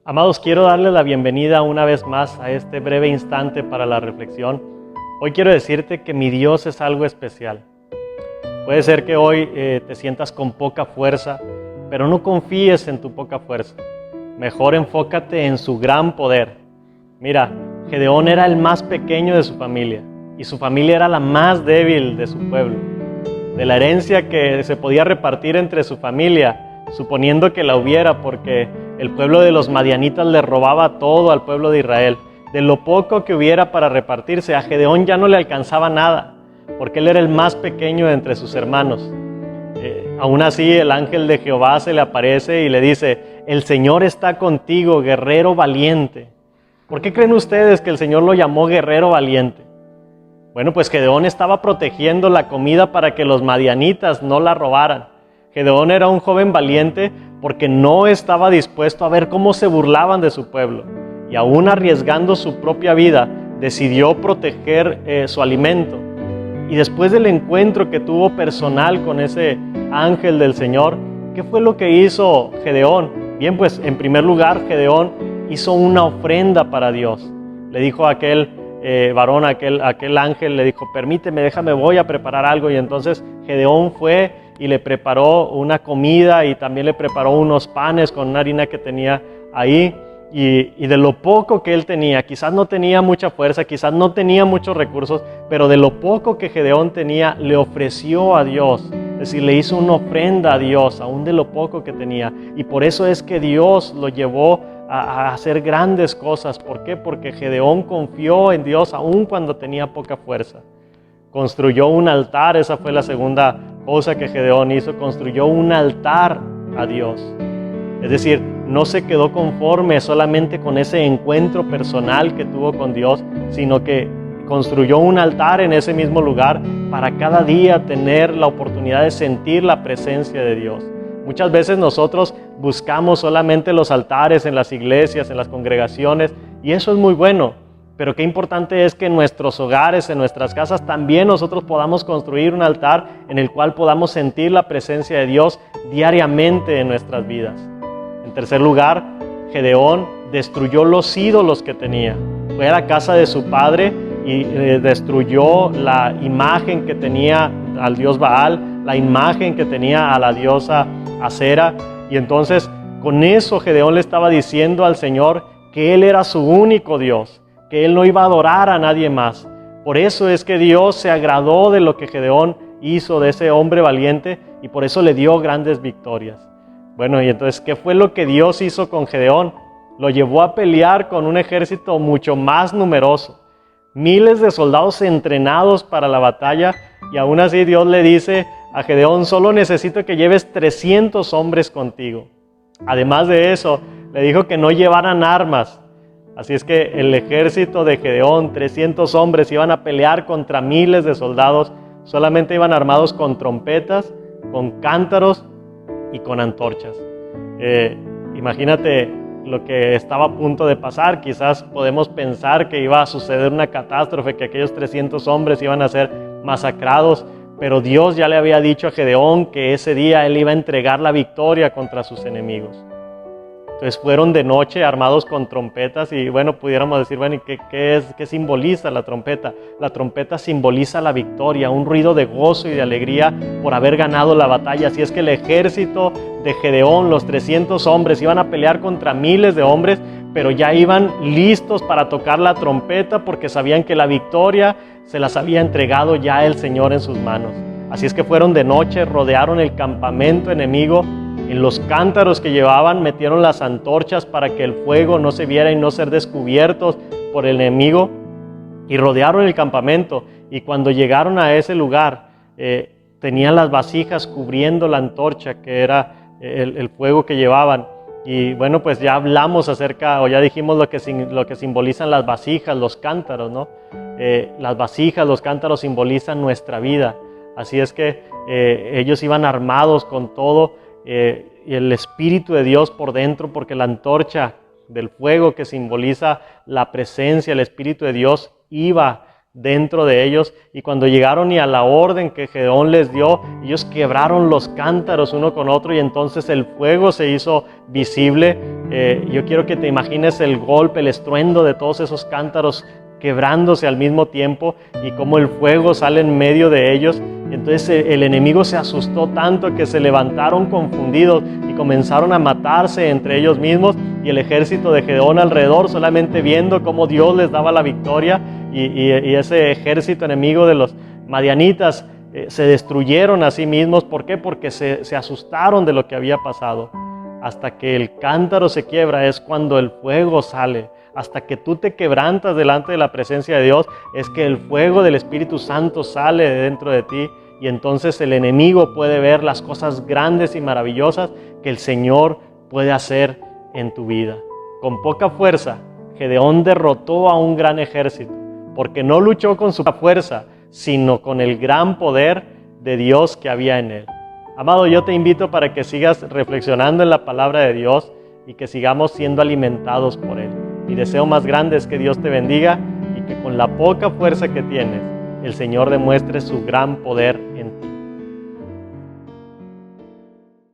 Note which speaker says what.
Speaker 1: Amados, quiero darles la bienvenida una vez más a este breve instante para la reflexión. Hoy quiero decirte que mi Dios es algo especial. Puede ser que hoy te sientas con poca fuerza, pero no confíes en tu poca fuerza. Mejor enfócate en su gran poder. Mira, Gedeón era el más pequeño de su familia y su familia era la más débil de su pueblo. De la herencia que se podía repartir entre su familia, suponiendo que la hubiera, porque el pueblo de los madianitas le robaba todo al pueblo de Israel. De lo poco que hubiera para repartirse, a Gedeón ya no le alcanzaba nada, porque él era el más pequeño de entre sus hermanos. Aún así, el ángel de Jehová se le aparece y le dice: el Señor está contigo, guerrero valiente. ¿Por qué creen ustedes que el Señor lo llamó guerrero valiente? Bueno, pues Gedeón estaba protegiendo la comida para que los madianitas no la robaran. Gedeón era un joven valiente porque no estaba dispuesto a ver cómo se burlaban de su pueblo. Y aún arriesgando su propia vida, decidió proteger su alimento. Y después del encuentro que tuvo personal con ese ángel del Señor, ¿qué fue lo que hizo Gedeón? Bien, pues en primer lugar, Gedeón hizo una ofrenda para Dios. Le dijo a aquel varón, aquel ángel, le dijo: permíteme, déjame, voy a preparar algo. Y entonces Gedeón fue y le preparó una comida y también le preparó unos panes con una harina que tenía ahí. Y de lo poco que él tenía, quizás no tenía mucha fuerza, quizás no tenía muchos recursos, pero de lo poco que Gedeón tenía, le ofreció a Dios. Es decir, le hizo una ofrenda a Dios, aún de lo poco que tenía. Y por eso es que Dios lo llevó a hacer grandes cosas. ¿Por qué? Porque Gedeón confió en Dios aún cuando tenía poca fuerza. Construyó un altar, esa fue la segunda cosa que Gedeón hizo, construyó un altar a Dios. Es decir, no se quedó conforme solamente con ese encuentro personal que tuvo con Dios, sino que construyó un altar en ese mismo lugar para cada día tener la oportunidad de sentir la presencia de Dios. Muchas veces nosotros buscamos solamente los altares en las iglesias, en las congregaciones, y eso es muy bueno, pero qué importante es que en nuestros hogares, en nuestras casas, también nosotros podamos construir un altar en el cual podamos sentir la presencia de Dios diariamente en nuestras vidas. En tercer lugar, Gedeón destruyó los ídolos que tenía. Fue a la casa de su padre y destruyó la imagen que tenía al dios Baal, la imagen que tenía a la diosa Acera. Y entonces con eso Gedeón le estaba diciendo al Señor que Él era su único Dios, que Él no iba a adorar a nadie más. Por eso es que Dios se agradó de lo que Gedeón hizo, de ese hombre valiente, y por eso le dio grandes victorias. Bueno, y entonces, ¿qué fue lo que Dios hizo con Gedeón? Lo llevó a pelear con un ejército mucho más numeroso. Miles de soldados entrenados para la batalla, y aún así Dios le dice a Gedeón: solo necesito que lleves 300 hombres contigo. Además de eso, le dijo que no llevaran armas. Así es que el ejército de Gedeón, 300 hombres, iban a pelear contra miles de soldados. Solamente iban armados con trompetas, con cántaros y con antorchas. Imagínate lo que estaba a punto de pasar. Quizás podemos pensar que iba a suceder una catástrofe, que aquellos 300 hombres iban a ser masacrados, pero Dios ya le había dicho a Gedeón que ese día él iba a entregar la victoria contra sus enemigos. Entonces fueron de noche armados con trompetas y bueno, pudiéramos decir, bueno, ¿y qué simboliza la trompeta? La trompeta simboliza la victoria, un ruido de gozo y de alegría por haber ganado la batalla. Así es que el ejército de Gedeón, los 300 hombres, iban a pelear contra miles de hombres, pero ya iban listos para tocar la trompeta porque sabían que la victoria se las había entregado ya el Señor en sus manos. Así es que fueron de noche, rodearon el campamento enemigo. En los cántaros que llevaban metieron las antorchas para que el fuego no se viera y no ser descubiertos por el enemigo, y rodearon el campamento. Y cuando llegaron a ese lugar, tenían las vasijas cubriendo la antorcha, que era el fuego que llevaban. Y bueno, pues ya hablamos acerca, o ya dijimos lo que simbolizan las vasijas, los cántaros, ¿no? Las vasijas, los cántaros simbolizan nuestra vida. Así es que ellos iban armados con todo, y el Espíritu de Dios por dentro, porque la antorcha del fuego que simboliza la presencia, el Espíritu de Dios iba dentro de ellos. Y cuando llegaron y a la orden que Gedeón les dio, ellos quebraron los cántaros uno con otro, y entonces el fuego se hizo visible. Yo quiero que te imagines el golpe, el estruendo de todos esos cántaros quebrándose al mismo tiempo y cómo el fuego sale en medio de ellos. Entonces el enemigo se asustó tanto que se levantaron confundidos y comenzaron a matarse entre ellos mismos, y el ejército de Gedeón alrededor solamente viendo cómo Dios les daba la victoria, y ese ejército enemigo de los madianitas se destruyeron a sí mismos. ¿Por qué? Porque se asustaron de lo que había pasado. Hasta que el cántaro se quiebra es cuando el fuego sale. Hasta que tú te quebrantas delante de la presencia de Dios es que el fuego del Espíritu Santo sale de dentro de ti, y entonces el enemigo puede ver las cosas grandes y maravillosas que el Señor puede hacer en tu vida. Con poca fuerza, Gedeón derrotó a un gran ejército, porque no luchó con su fuerza, sino con el gran poder de Dios que había en él. Amado, yo te invito para que sigas reflexionando en la palabra de Dios y que sigamos siendo alimentados por Él. Mi deseo más grande es que Dios te bendiga y que con la poca fuerza que tienes, el Señor demuestre su gran poder